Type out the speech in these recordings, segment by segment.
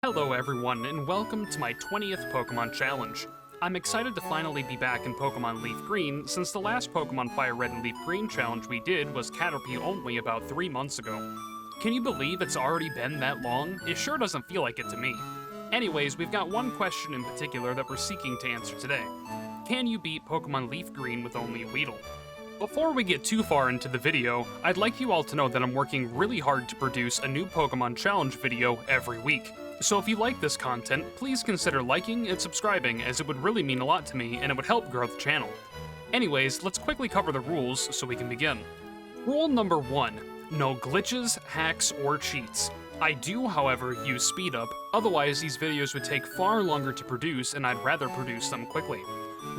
Hello everyone, and welcome to my 20th Pokemon Challenge. I'm excited to finally be back in Pokemon LeafGreen, since the last Pokemon Fire Red and LeafGreen challenge we did was Caterpie only about 3 months ago. Can you believe it's already been that long? It sure doesn't feel like it to me. Anyways, we've got one question in particular that we're seeking to answer today. Can you beat Pokemon LeafGreen with only a Weedle? Before we get too far into the video, I'd like you all to know that I'm working really hard to produce a new Pokemon Challenge video every week. So if you like this content, please consider liking and subscribing, as it would really mean a lot to me and it would help grow the channel. Anyways, let's quickly cover the rules so we can begin. Rule number 1, no glitches, hacks, or cheats. I do, however, use speed up, otherwise these videos would take far longer to produce and I'd rather produce them quickly.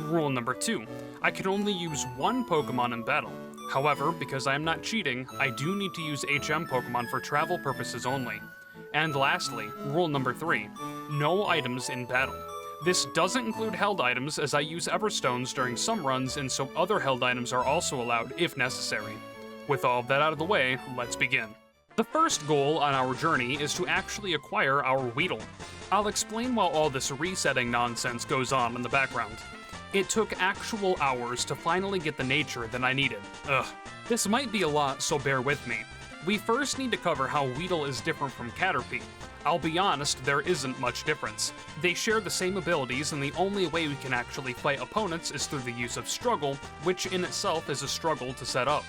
Rule number 2, I can only use one Pokemon in battle. However, because I am not cheating, I do need to use HM Pokemon for travel purposes only. And lastly, rule number 3, no items in battle. This doesn't include held items, as I use Everstones during some runs, and so other held items are also allowed if necessary. With all of that out of the way, let's begin. The first goal on our journey is to actually acquire our Weedle. I'll explain while all this resetting nonsense goes on in the background. It took actual hours to finally get the nature that I needed. Ugh. This might be a lot, so bear with me. We first need to cover how Weedle is different from Caterpie. I'll be honest, there isn't much difference. They share the same abilities, and the only way we can actually fight opponents is through the use of Struggle, which in itself is a struggle to set up.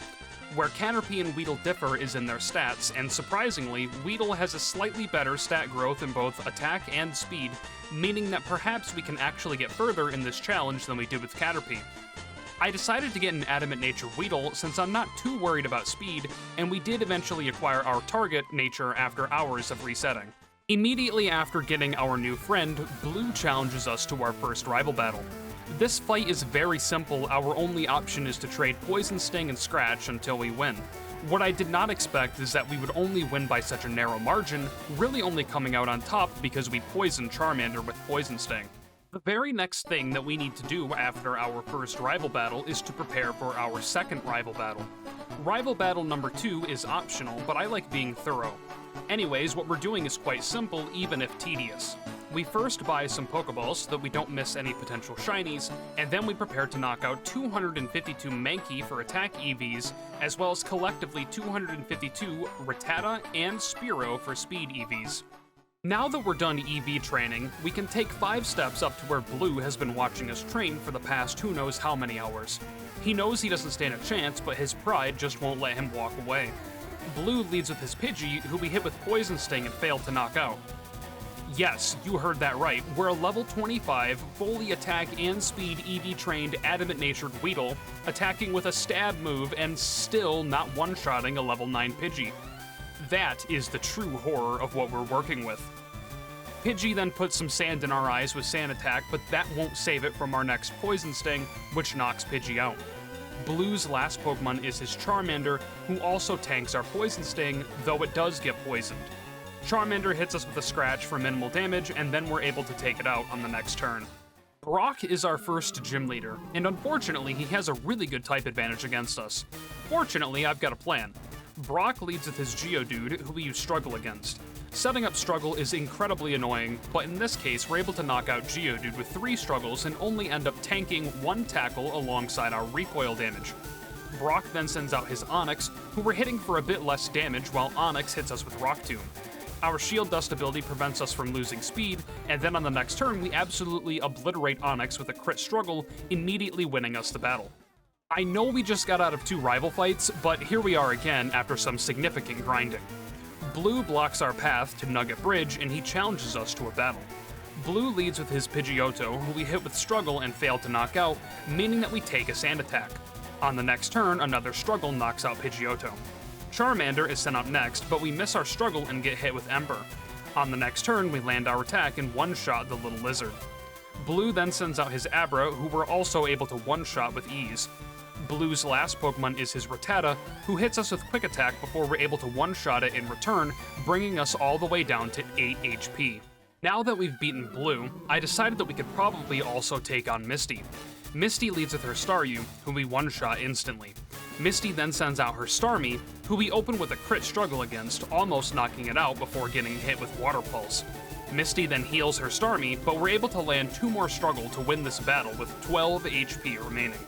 Where Caterpie and Weedle differ is in their stats, and surprisingly, Weedle has a slightly better stat growth in both attack and speed, meaning that perhaps we can actually get further in this challenge than we did with Caterpie. I decided to get an Adamant Nature Weedle since I'm not too worried about speed, and we did eventually acquire our target, Nature, after hours of resetting. Immediately after getting our new friend, Blue challenges us to our first rival battle. This fight is very simple, our only option is to trade Poison Sting and Scratch until we win. What I did not expect is that we would only win by such a narrow margin, really only coming out on top because we poisoned Charmander with Poison Sting. The very next thing that we need to do after our first rival battle is to prepare for our second rival battle. Rival battle number 2 is optional, but I like being thorough. Anyways, what we're doing is quite simple, even if tedious. We first buy some Pokeballs so that we don't miss any potential shinies, and then we prepare to knock out 252 Mankey for attack EVs, as well as collectively 252 Rattata and Spearow for speed EVs. Now that we're done EV training, we can take 5 steps up to where Blue has been watching us train for the past who knows how many hours. He knows he doesn't stand a chance, but his pride just won't let him walk away. Blue leads with his Pidgey, who we hit with Poison Sting and failed to knock out. Yes, you heard that right, we're a level 25, fully attack and speed EV trained Adamant Natured Weedle, attacking with a stab move and still not one-shotting a level 9 Pidgey. That is the true horror of what we're working with. Pidgey then puts some sand in our eyes with Sand Attack, but that won't save it from our next Poison Sting, which knocks Pidgey out. Blue's last Pokemon is his Charmander, who also tanks our Poison Sting, though it does get poisoned. Charmander hits us with a Scratch for minimal damage, and then we're able to take it out on the next turn. Brock is our first gym leader, and unfortunately he has a really good type advantage against us. Fortunately, I've got a plan. Brock leads with his Geodude, who we use Struggle against. Setting up Struggle is incredibly annoying, but in this case we're able to knock out Geodude with 3 Struggles and only end up tanking 1 Tackle alongside our recoil damage. Brock then sends out his Onix, who we're hitting for a bit less damage while Onix hits us with Rock Tomb. Our Shield Dust ability prevents us from losing speed, and then on the next turn we absolutely obliterate Onix with a crit Struggle, immediately winning us the battle. I know we just got out of 2 rival fights, but here we are again after some significant grinding. Blue blocks our path to Nugget Bridge, and he challenges us to a battle. Blue leads with his Pidgeotto, who we hit with Struggle and fail to knock out, meaning that we take a Sand Attack. On the next turn, another Struggle knocks out Pidgeotto. Charmander is sent up next, but we miss our Struggle and get hit with Ember. On the next turn, we land our attack and one-shot the little lizard. Blue then sends out his Abra, who we're also able to one-shot with ease. Blue's last Pokemon is his Rattata, who hits us with Quick Attack before we're able to one-shot it in return, bringing us all the way down to 8 HP. Now that we've beaten Blue, I decided that we could probably also take on Misty. Misty leads with her Staryu, who we one-shot instantly. Misty then sends out her Starmie, who we open with a crit struggle against, almost knocking it out before getting hit with Water Pulse. Misty then heals her Starmie, but we're able to land 2 more struggle to win this battle with 12 HP remaining.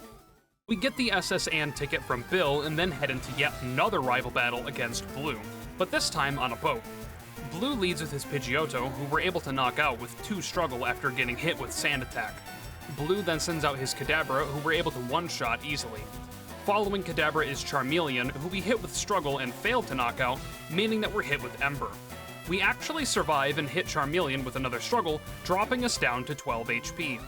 We get the SS Anne ticket from Bill and then head into yet another rival battle against Blue, but this time on a boat. Blue leads with his Pidgeotto, who we're able to knock out with 2 struggle after getting hit with Sand Attack. Blue then sends out his Kadabra, who we're able to one-shot easily. Following Kadabra is Charmeleon, who we hit with struggle and failed to knock out, meaning that we're hit with Ember. We actually survive and hit Charmeleon with another struggle, dropping us down to 12 HP.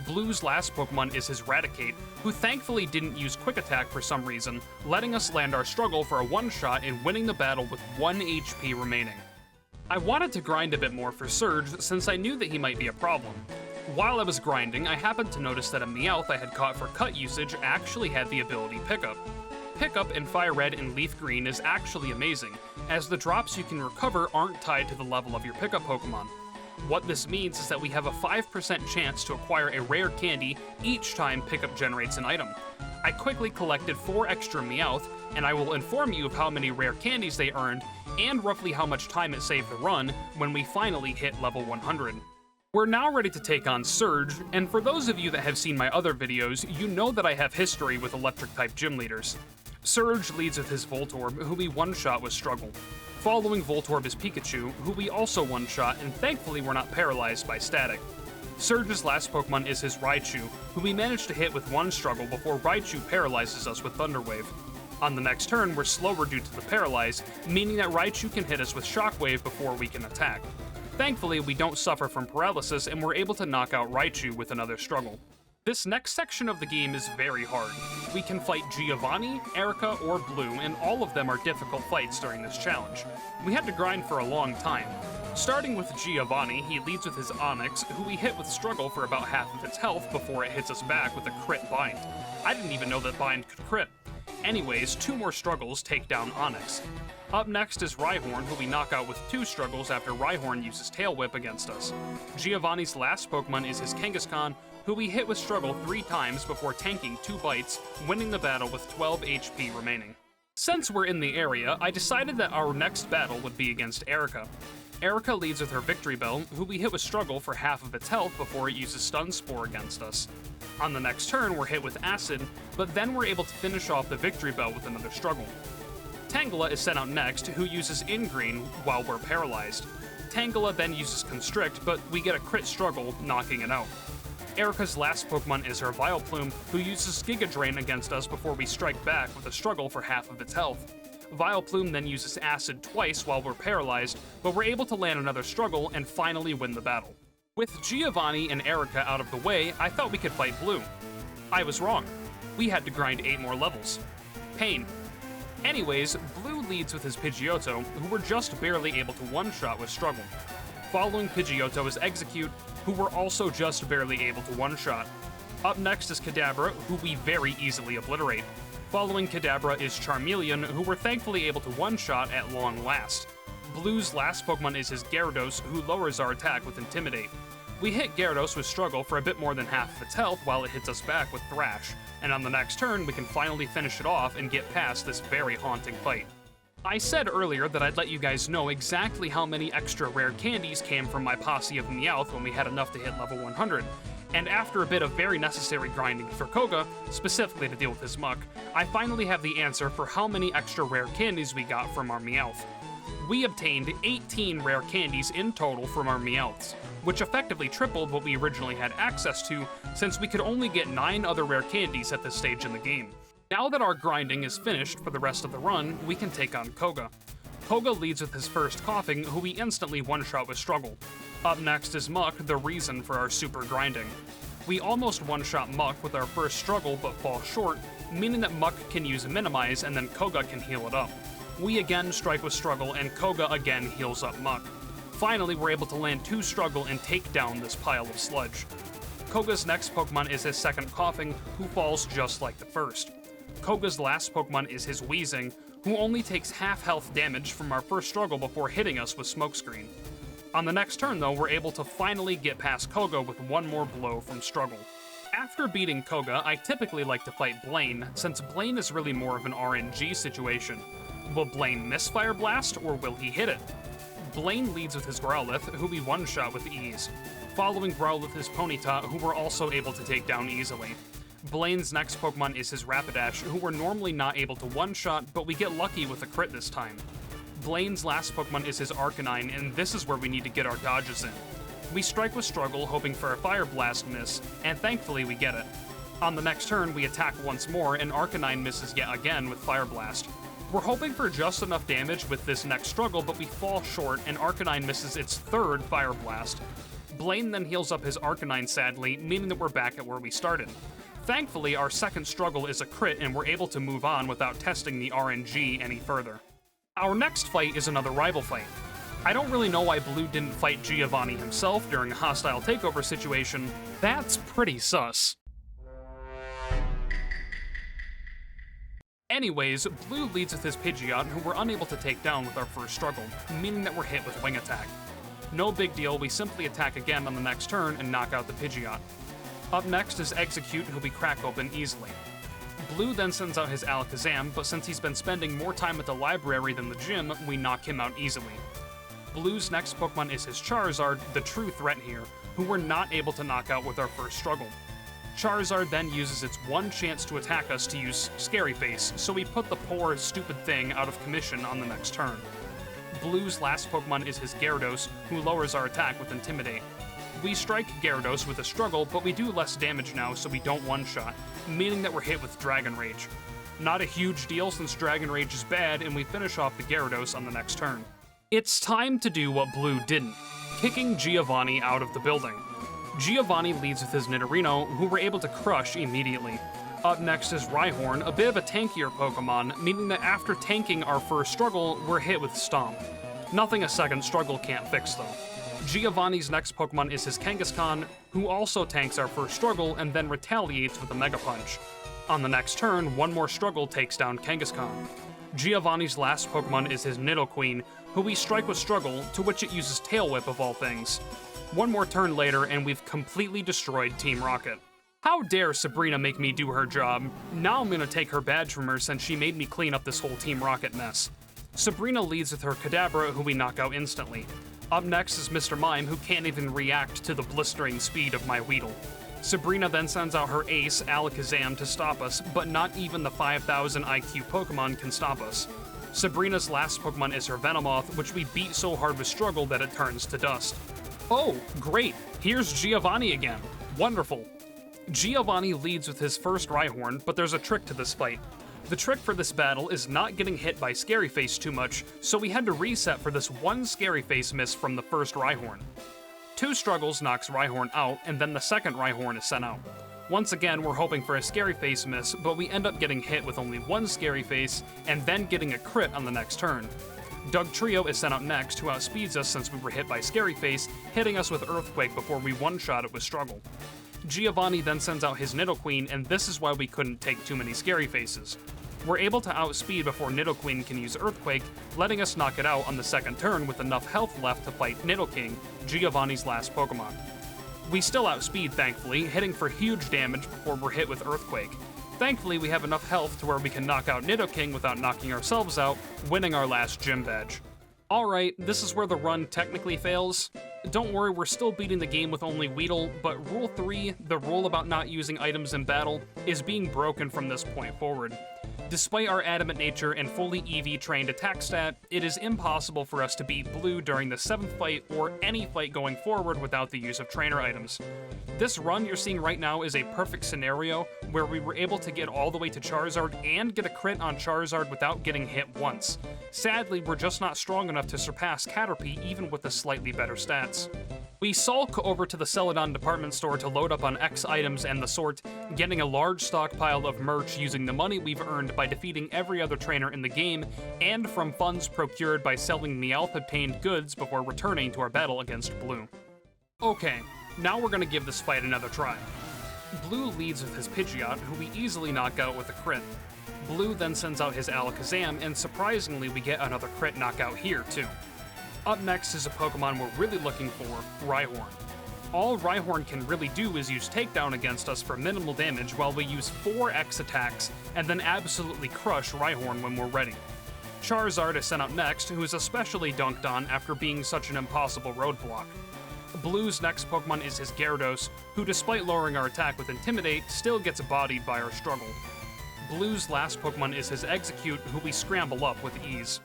Blue's last Pokemon is his Raticate, who thankfully didn't use Quick Attack for some reason, letting us land our struggle for a one-shot and winning the battle with 1 HP remaining. I wanted to grind a bit more for Surge since I knew that he might be a problem. While I was grinding, I happened to notice that a Meowth I had caught for cut usage actually had the ability Pickup. Pickup in Fire Red and Leaf Green is actually amazing, as the drops you can recover aren't tied to the level of your Pickup Pokemon. What this means is that we have a 5% chance to acquire a rare candy each time Pickup generates an item. I quickly collected 4 extra Meowth, and I will inform you of how many rare candies they earned, and roughly how much time it saved the run when we finally hit level 100. We're now ready to take on Surge, and for those of you that have seen my other videos, you know that I have history with Electric-type gym leaders. Surge leads with his Voltorb, who we one-shot with struggle. Following Voltorb is Pikachu, who we also one-shot, and thankfully we're not paralyzed by static. Surge's last Pokemon is his Raichu, who we managed to hit with 1 struggle before Raichu paralyzes us with Thunder Wave. On the next turn, we're slower due to the Paralyze, meaning that Raichu can hit us with Shockwave before we can attack. Thankfully, we don't suffer from paralysis and we're able to knock out Raichu with another struggle. This next section of the game is very hard. We can fight Giovanni, Erica, or Blue, and all of them are difficult fights during this challenge. We had to grind for a long time. Starting with Giovanni, he leads with his Onix, who we hit with struggle for about half of its health before it hits us back with a crit bind. I didn't even know that bind could crit. Anyways, 2 more struggles take down Onix. Up next is Rhyhorn, who we knock out with 2 struggles after Rhyhorn uses Tail Whip against us. Giovanni's last Pokemon is his Kangaskhan, who we hit with struggle 3 times before tanking 2 bites, winning the battle with 12 HP remaining. Since we're in the area, I decided that our next battle would be against Erica. Erica leads with her Victory Bell, who we hit with struggle for half of its health before it uses Stun Spore against us. On the next turn, we're hit with Acid, but then we're able to finish off the Victory Bell with another struggle. Tangela is sent out next, who uses Ingreen while we're paralyzed. Tangela then uses Constrict, but we get a crit struggle, knocking it out. Erica's last Pokemon is her Vileplume, who uses Giga Drain against us before we strike back with a struggle for half of its health. Vileplume then uses Acid twice while we're paralyzed, but we're able to land another struggle and finally win the battle. With Giovanni and Erica out of the way, I thought we could fight Blue. I was wrong. We had to grind 8 more levels. Pain. Anyways, Blue leads with his Pidgeotto, who we're just barely able to one-shot with struggle. Following Pidgeotto is Execute, who we're also just barely able to one-shot. Up next is Kadabra, who we very easily obliterate. Following Kadabra is Charmeleon, who we're thankfully able to one-shot at long last. Blue's last Pokemon is his Gyarados, who lowers our attack with Intimidate. We hit Gyarados with struggle for a bit more than half of its health while it hits us back with Thrash, and on the next turn we can finally finish it off and get past this very haunting fight. I said earlier that I'd let you guys know exactly how many extra rare candies came from my posse of Meowth when we had enough to hit level 100, and after a bit of very necessary grinding for Koga, specifically to deal with his muck, I finally have the answer for how many extra rare candies we got from our Meowth. We obtained 18 rare candies in total from our Meowths, which effectively tripled what we originally had access to, since we could only get 9 other rare candies at this stage in the game. Now that our grinding is finished for the rest of the run, we can take on Koga. Koga leads with his first Coughing, who we instantly one-shot with struggle. Up next is Muck, the reason for our super grinding. We almost one-shot Muck with our first struggle but fall short, meaning that Muck can use Minimize and then Koga can heal it up. We again strike with struggle and Koga again heals up Muck. Finally, we're able to land 2 struggle and take down this pile of sludge. Koga's next Pokemon is his second Coughing, who falls just like the first. Koga's last Pokemon is his Weezing, who only takes half health damage from our first struggle before hitting us with Smokescreen. On the next turn, though, we're able to finally get past Koga with 1 more blow from struggle. After beating Koga, I typically like to fight Blaine, since Blaine is really more of an RNG situation. Will Blaine miss Fire Blast, or will he hit it? Blaine leads with his Growlithe, who we one-shot with ease. Following Growlithe is Ponyta, who we're also able to take down easily. Blaine's next Pokemon is his Rapidash, who we're normally not able to one-shot, but we get lucky with a crit this time. Blaine's last Pokemon is his Arcanine, and this is where we need to get our dodges in. We strike with Struggle, hoping for a Fire Blast miss, and thankfully we get it. On the next turn, we attack once more, and Arcanine misses yet again with Fire Blast. We're hoping for just enough damage with this next Struggle, but we fall short, and Arcanine misses its third Fire Blast. Blaine then heals up his Arcanine sadly, meaning that we're back at where we started. Thankfully, our second Struggle is a crit, and we're able to move on without testing the RNG any further. Our next fight is another rival fight. I don't really know why Blue didn't fight Giovanni himself during a hostile takeover situation. That's pretty sus. Anyways, Blue leads with his Pidgeot, who we're unable to take down with our first Struggle, meaning that we're hit with Wing Attack. No big deal, we simply attack again on the next turn and knock out the Pidgeot. Up next is Execute, who we crack open easily. Blue then sends out his Alakazam, but since he's been spending more time at the library than the gym, we knock him out easily. Blue's next Pokemon is his Charizard, the true threat here, who we're not able to knock out with our first Struggle. Charizard then uses its one chance to attack us to use Scary Face, so we put the poor, stupid thing out of commission on the next turn. Blue's last Pokemon is his Gyarados, who lowers our attack with Intimidate. We strike Gyarados with a Struggle, but we do less damage now, so we don't one-shot, meaning that we're hit with Dragon Rage. Not a huge deal since Dragon Rage is bad, and we finish off the Gyarados on the next turn. It's time to do what Blue didn't, kicking Giovanni out of the building. Giovanni leads with his Nidorino, who we're able to crush immediately. Up next is Rhyhorn, a bit of a tankier Pokemon, meaning that after tanking our first Struggle, we're hit with Stomp. Nothing a second Struggle can't fix though. Giovanni's next Pokemon is his Kangaskhan, who also tanks our first Struggle and then retaliates with a Mega Punch. On the next turn, one more Struggle takes down Kangaskhan. Giovanni's last Pokemon is his Nidoqueen, who we strike with Struggle, to which it uses Tail Whip of all things. One more turn later, and we've completely destroyed Team Rocket. How dare Sabrina make me do her job? Now I'm gonna take her badge from her since she made me clean up this whole Team Rocket mess. Sabrina leads with her Kadabra, who we knock out instantly. Up next is Mr. Mime, who can't even react to the blistering speed of my Weedle. Sabrina then sends out her ace, Alakazam, to stop us, but not even the 5,000 IQ Pokemon can stop us. Sabrina's last Pokemon is her Venomoth, which we beat so hard with Struggle that it turns to dust. Oh, great! Here's Giovanni again. Wonderful. Giovanni leads with his first Rhyhorn, but there's a trick to this fight. The trick for this battle is not getting hit by Scary Face too much, so we had to reset for this one Scary Face miss from the first Rhyhorn. 2 Struggles knocks Rhyhorn out, and then the second Rhyhorn is sent out. Once again, we're hoping for a Scary Face miss, but we end up getting hit with only one Scary Face, and then getting a crit on the next turn. Dugtrio is sent out next, who outspeeds us since we were hit by Scary Face, hitting us with Earthquake before we one-shot it with Struggle. Giovanni then sends out his Nidoqueen, and this is why we couldn't take too many Scary Faces. We're able to outspeed before Nidoqueen can use Earthquake, letting us knock it out on the second turn with enough health left to fight Nidoking, Giovanni's last Pokemon. We still outspeed, thankfully, hitting for huge damage before we're hit with Earthquake. Thankfully, we have enough health to where we can knock out Nidoking without knocking ourselves out, winning our last gym badge. Alright, this is where the run technically fails. Don't worry, we're still beating the game with only Weedle, but Rule 3, the rule about not using items in battle, is being broken from this point forward. Despite our adamant nature and fully EV-trained attack stat, it is impossible for us to beat Blue during the 7th fight or any fight going forward without the use of trainer items. This run you're seeing right now is a perfect scenario where we were able to get all the way to Charizard and get a crit on Charizard without getting hit once. Sadly, we're just not strong enough to surpass Caterpie even with the slightly better stats. We sulk over to the Celadon department store to load up on X items and the sort, getting a large stockpile of merch using the money we've earned by defeating every other trainer in the game, and from funds procured by selling Meowth-obtained goods before returning to our battle against Blue. Okay, now we're gonna give this fight another try. Blue leads with his Pidgeot, who we easily knock out with a crit. Blue then sends out his Alakazam, and surprisingly we get another crit knockout here too. Up next is a Pokemon we're really looking for, Rhyhorn. All Rhyhorn can really do is use Takedown against us for minimal damage while we use 4 X attacks and then absolutely crush Rhyhorn when we're ready. Charizard is sent out next, who is especially dunked on after being such an impossible roadblock. Blue's next Pokemon is his Gyarados, who despite lowering our attack with Intimidate, still gets bodied by our struggle. Blue's last Pokemon is his Execute, who we scramble up with ease.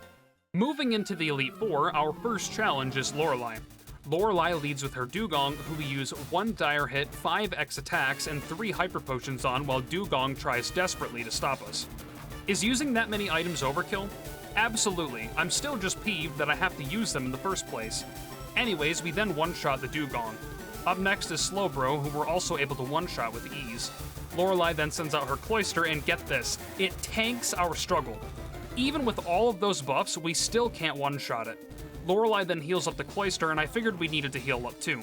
Moving into the Elite Four, our first challenge is Lorelei. Lorelei leads with her Dugong, who we use 1 Dire Hit, 5 X attacks, and 3 Hyper Potions on while Dugong tries desperately to stop us. Is using that many items overkill? Absolutely. I'm still just peeved that I have to use them in the first place. Anyways, we then one-shot the Dugong. Up next is Slowbro, who we're also able to one-shot with ease. Lorelei then sends out her Cloyster, and get this, it tanks our struggle. Even with all of those buffs, we still can't one-shot it. Lorelei then heals up the Cloyster, and I figured we needed to heal up too.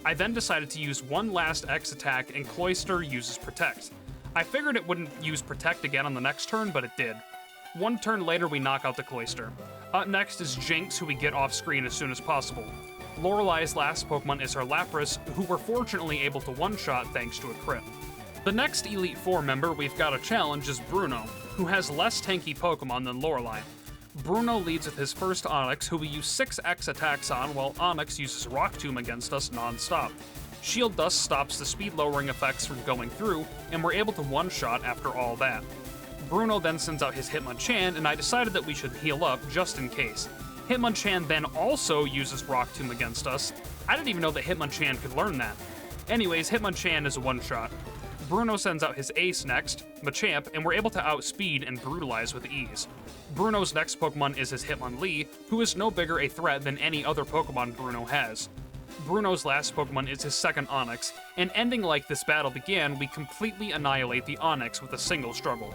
I then decided to use one last X attack, and Cloyster uses Protect. I figured it wouldn't use Protect again on the next turn, but it did. One turn later, we knock out the Cloyster. Up next is Jinx, who we get off screen as soon as possible. Lorelei's last Pokemon is her Lapras, who we're fortunately able to one-shot thanks to a crit. The next Elite Four member we've got to challenge is Bruno, who has less tanky Pokemon than Lorelei. Bruno leads with his first Onix, who we use 6 X attacks on, while Onix uses Rock Tomb against us non-stop. Shield Dust stops the speed-lowering effects from going through, and we're able to one-shot after all that. Bruno then sends out his Hitmonchan, and I decided that we should heal up just in case. Hitmonchan then also uses Rock Tomb against us. I didn't even know that Hitmonchan could learn that. Anyways, Hitmonchan is a one-shot. Bruno sends out his ace next, Machamp, and we're able to outspeed and brutalize with ease. Bruno's next Pokemon is his Hitmonlee, who is no bigger a threat than any other Pokemon Bruno has. Bruno's last Pokemon is his second Onix, and ending like this battle began, we completely annihilate the Onix with a single struggle.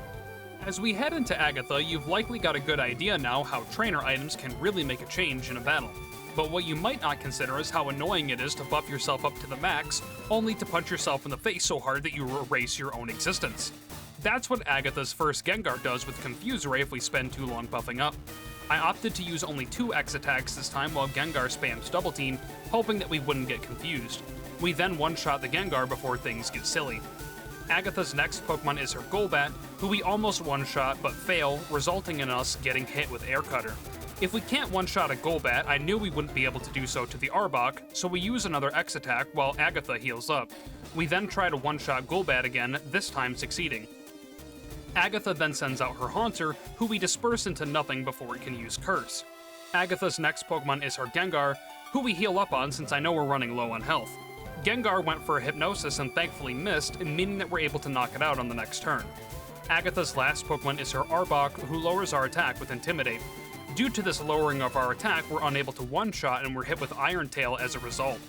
As we head into Agatha, you've likely got a good idea now how trainer items can really make a change in a battle. But what you might not consider is how annoying it is to buff yourself up to the max, only to punch yourself in the face so hard that you erase your own existence. That's what Agatha's first Gengar does with Confuse Ray if we spend too long buffing up. I opted to use only 2 X attacks this time while Gengar spams Double Team, hoping that we wouldn't get confused. We then one-shot the Gengar before things get silly. Agatha's next Pokemon is her Golbat, who we almost one-shot but fail, resulting in us getting hit with Air Cutter. If we can't one-shot a Golbat, I knew we wouldn't be able to do so to the Arbok, so we use another X attack while Agatha heals up. We then try to one-shot Golbat again, this time succeeding. Agatha then sends out her Haunter, who we disperse into nothing before it can use Curse. Agatha's next Pokemon is her Gengar, who we heal up on since I know we're running low on health. Gengar went for a Hypnosis and thankfully missed, meaning that we're able to knock it out on the next turn. Agatha's last Pokemon is her Arbok, who lowers our attack with Intimidate. Due to this lowering of our attack, we're unable to one-shot and we're hit with Iron Tail as a result.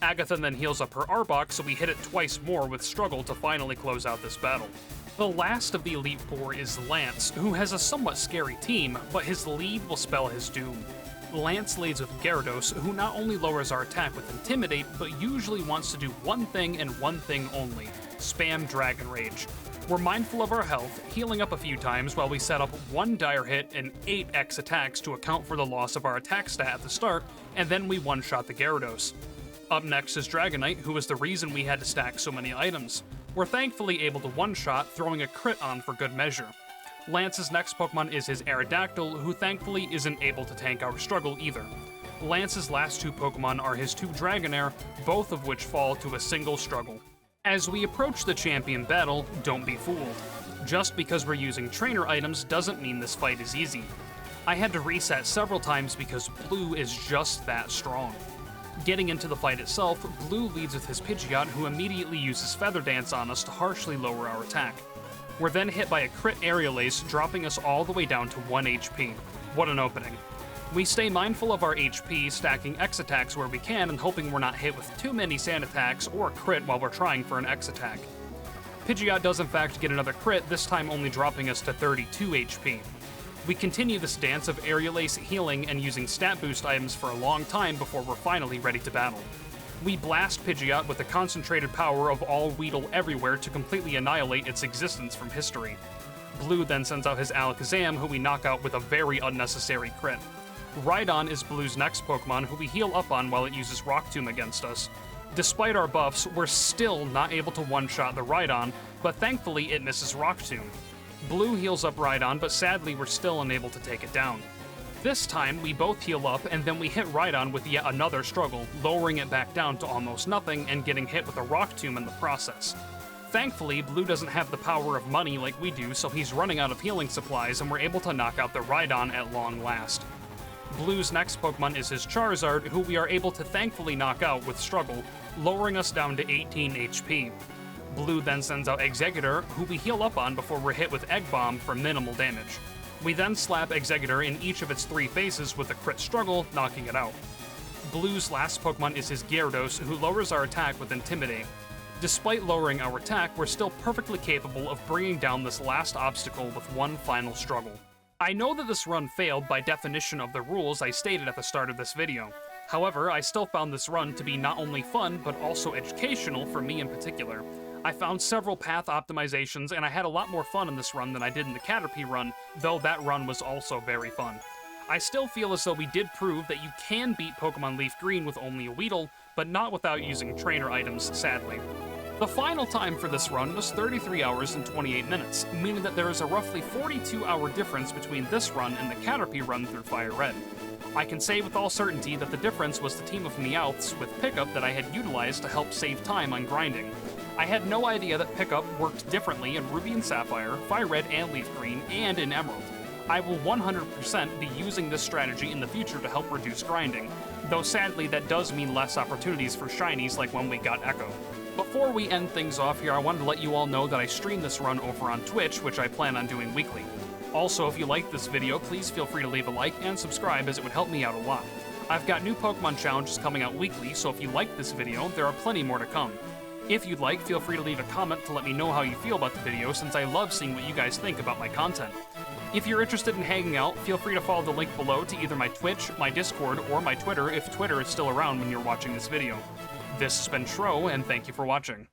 Agatha then heals up her Arbok, so we hit it twice more with struggle to finally close out this battle. The last of the Elite Four is Lance, who has a somewhat scary team, but his lead will spell his doom. Lance leads with Gyarados, who not only lowers our attack with Intimidate, but usually wants to do one thing and one thing only: spam Dragon Rage. We're mindful of our health, healing up a few times while we set up 1 Dire Hit and 8 X attacks to account for the loss of our attack stat at the start, and then we one-shot the Gyarados. Up next is Dragonite, who is the reason we had to stack so many items. We're thankfully able to one-shot, throwing a crit on for good measure. Lance's next Pokemon is his Aerodactyl, who thankfully isn't able to tank our struggle either. Lance's last 2 Pokemon are his 2 Dragonair, both of which fall to a single struggle. As we approach the champion battle, don't be fooled. Just because we're using trainer items doesn't mean this fight is easy. I had to reset several times because Blue is just that strong. Getting into the fight itself, Blue leads with his Pidgeot, who immediately uses Feather Dance on us to harshly lower our attack. We're then hit by a crit Aerial Ace, dropping us all the way down to 1 HP. What an opening. We stay mindful of our HP, stacking X attacks where we can and hoping we're not hit with too many Sand attacks or crit while we're trying for an X attack. Pidgeot does in fact get another crit, this time only dropping us to 32 HP. We continue this dance of Aerial Ace healing and using stat boost items for a long time before we're finally ready to battle. We blast Pidgeot with the concentrated power of all Weedle everywhere to completely annihilate its existence from history. Blue then sends out his Alakazam, who we knock out with a very unnecessary crit. Rhydon is Blue's next Pokemon, who we heal up on while it uses Rock Tomb against us. Despite our buffs, we're still not able to one-shot the Rhydon, but thankfully it misses Rock Tomb. Blue heals up Rhydon, but sadly we're still unable to take it down. This time, we both heal up, and then we hit Rhydon with yet another struggle, lowering it back down to almost nothing and getting hit with a rock tomb in the process. Thankfully, Blue doesn't have the power of money like we do, so he's running out of healing supplies, and we're able to knock out the Rhydon at long last. Blue's next Pokemon is his Charizard, who we are able to thankfully knock out with struggle, lowering us down to 18 HP. Blue then sends out Exeggutor, who we heal up on before we're hit with Egg Bomb for minimal damage. We then slap Exeggutor in each of its 3 faces with a crit struggle, knocking it out. Blue's last Pokemon is his Gyarados, who lowers our attack with Intimidate. Despite lowering our attack, we're still perfectly capable of bringing down this last obstacle with one final struggle. I know that this run failed by definition of the rules I stated at the start of this video. However, I still found this run to be not only fun, but also educational for me in particular. I found several path optimizations, and I had a lot more fun in this run than I did in the Caterpie run, though that run was also very fun. I still feel as though we did prove that you can beat Pokemon Leaf Green with only a Weedle, but not without using trainer items, sadly. The final time for this run was 33 hours and 28 minutes, meaning that there is a roughly 42-hour difference between this run and the Caterpie run through Fire Red. I can say with all certainty that the difference was the team of Meowths with Pickup that I had utilized to help save time on grinding. I had no idea that Pickup worked differently in Ruby and Sapphire, Fire Red and Leaf Green, and in Emerald. I will 100% be using this strategy in the future to help reduce grinding, though sadly that does mean less opportunities for shinies like when we got Echo. Before we end things off here, I wanted to let you all know that I stream this run over on Twitch, which I plan on doing weekly. Also, if you liked this video, please feel free to leave a like and subscribe, as it would help me out a lot. I've got new Pokemon challenges coming out weekly, so if you like this video, there are plenty more to come. If you'd like, feel free to leave a comment to let me know how you feel about the video, since I love seeing what you guys think about my content. If you're interested in hanging out, feel free to follow the link below to either my Twitch, my Discord, or my Twitter if Twitter is still around when you're watching this video. This has been Shro, and thank you for watching.